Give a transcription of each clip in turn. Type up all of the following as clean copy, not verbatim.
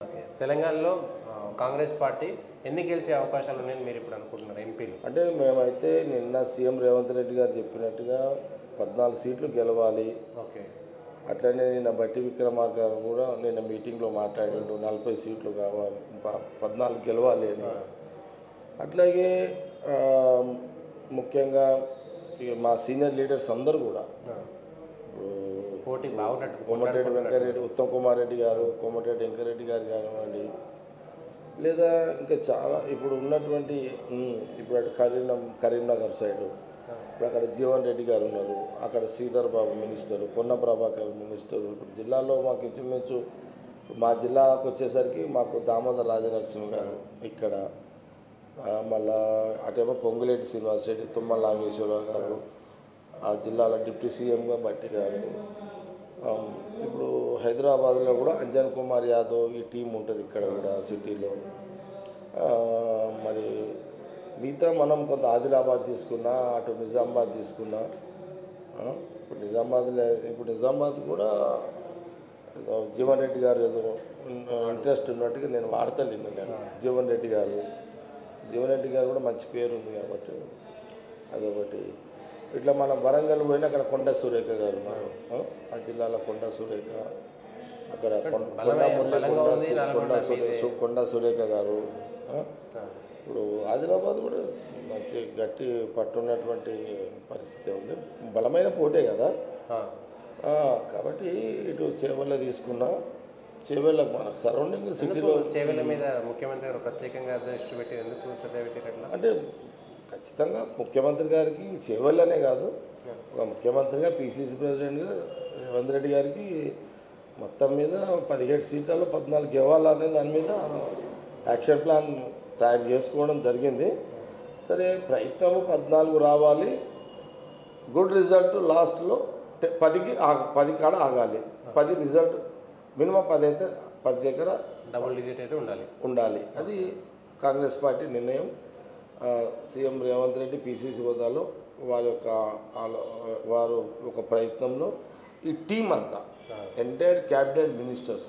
Okay. తెలంగాణలో Congress party ఎన్ని గెలిచే అవకాశాలు ఉన్నాయని మీరు ఇప్పుడు అనుకుంటున్నారు ఎంపీలు? అంటే మేమైతే నిన్న సీఎం రేవంత్ రెడ్డి గారు చెప్పినట్టుగా 14 సీట్లు గెలవాలి. ఓకే. అట్లనే నిన్న బట్టి విక్రమార్క గారు కూడా నిన్న మీటింగ్లో మాట్లాడిండు 40 సీట్లు కావాలి, 14 గెలవాలి అని. అట్లాగే ముఖ్యంగా మా సీనియర్ లీడర్స్ అందరూ కూడా పోటీ బాగున్నట్టు కోమటిరెడ్డి వెంకరెడ్డి, ఉత్తమ్ కుమార్ రెడ్డి గారు, కోమటిరెడ్డి వెంకరెడ్డి గారు కానివ్వండి, లేదా ఇంకా చాలా ఇప్పుడు ఉన్నటువంటి ఇప్పుడు అటు కరీంనగర్ సైడు ఇప్పుడు అక్కడ జీవన్ రెడ్డి గారు ఉన్నారు, అక్కడ శ్రీధర్ బాబు మినిస్టరు, పొన్నం ప్రభాకర్ మినిస్టరు. ఇప్పుడు జిల్లాలో మాకు ఇంచుమించు మా జిల్లాకు వచ్చేసరికి మాకు దామోదర్ రాజనరసింహ గారు ఇక్కడ, మళ్ళా అటేమో పొంగులేటి శ్రీనివాస్ రెడ్డి, తుమ్మల నాగేశ్వరరావు గారు, ఆ జిల్లాలో డిప్యూటీ సీఎంగా బట్టి గారు. ఇప్పుడు హైదరాబాద్లో కూడా అంజన్ కుమార్ యాదవ్ ఈ టీం ఉంటుంది ఇక్కడ కూడా సిటీలో. మరి మిగతా మనం కొంత ఆదిలాబాద్ తీసుకున్నా, అటు నిజామాబాద్ తీసుకున్నా, ఇప్పుడు నిజామాబాద్ కూడా జీవన్ రెడ్డి గారు ఏదో ఇంట్రెస్ట్ ఉన్నట్టుగా నేను వాడతలేను. నేను జీవన్ రెడ్డి గారు కూడా మంచి పేరు ఉంది కాబట్టి అదొకటి. ఇట్లా మనం వరంగల్ పోయినా అక్కడ కొండ సురేఖ గారు ఉన్నారు, ఆ జిల్లాలో కొండ సురేఖ, అక్కడ కొండ సురేఖ గారు. ఇప్పుడు ఆదిలాబాద్ కూడా మంచి గట్టి పట్టున్నటువంటి పరిస్థితి ఉంది, బలమైన పోటే కదా. కాబట్టి ఇటు చేవెళ్ళ తీసుకున్నా, చేవెళ్ళకు మనకు సరౌండింగ్ సిటీలో చేవెళ్ళ మీద ముఖ్యమంత్రి గారు ప్రత్యేకంగా దృష్టి పెట్టి ఎందుకు శ్రద్ధ పెట్టేటట్లు అంటే ఖచ్చితంగా ముఖ్యమంత్రి గారికి చేవెళ్ళనే కాదు, ఒక ముఖ్యమంత్రిగా పిసిసి ప్రెసిడెంట్గా రేవంత్ రెడ్డి గారికి మొత్తం మీద 17 సీట్లలో 14 ఇవ్వాలనే దాని మీద యాక్షన్ ప్లాన్ తయారు చేసుకోవడం జరిగింది. సరే ప్రయత్నం 14 రావాలి, గుడ్ రిజల్ట్ లాస్ట్లో 10 కాడ ఆగాలి. 10 రిజల్ట్ మినిమం 10 అయితే 10 దగ్గర డబుల్ డిజిట్ అయితే ఉండాలి. అది కాంగ్రెస్ పార్టీ నిర్ణయం. సీఎం రేవంత్ రెడ్డి పిసిసి హోదాలో వారు ఒక ప్రయత్నంలో ఈ టీం అంతా entire cabinet ministers,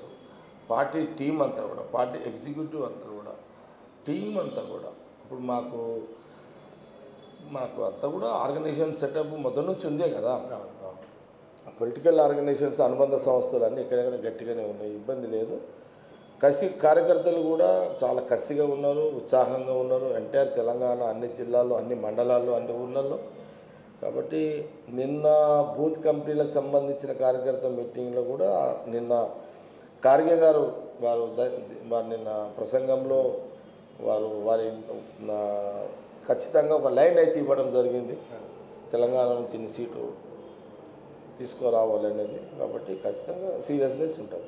party team అంతా కూడా, పార్టీ ఎగ్జిక్యూటివ్ అంతా కూడా, టీం అంతా కూడా ఇప్పుడు మాకు అంతా కూడా ఆర్గనైజేషన్ సెటప్ మొదటి నుంచి ఉందే కదా. పొలిటికల్ ఆర్గనైజేషన్స్ అనుబంధ సంస్థలు అన్నీ ఎక్కడెక్కడ గట్టిగానే ఉన్నాయి, ఇబ్బంది లేదు. కార్యకర్తలు కూడా చాలా కసిగా ఉన్నారు, ఉత్సాహంగా ఉన్నారు, ఎంటైర్ తెలంగాణ అన్ని జిల్లాల్లో, అన్ని మండలాల్లో, అన్ని ఊళ్ళల్లో. కాబట్టి నిన్న బూత్ కమిటీలకు సంబంధించిన కార్యకర్త మీటింగ్లో కూడా నిన్న ఖార్గే గారు వారు నిన్న ప్రసంగంలో వారి ఖచ్చితంగా ఒక లైన్ అయితే ఇవ్వడం జరిగింది, తెలంగాణ నుంచి ఇన్ని సీటు తీసుకురావాలి అనేది. కాబట్టి ఖచ్చితంగా సీరియస్నెస్ ఉంటుంది.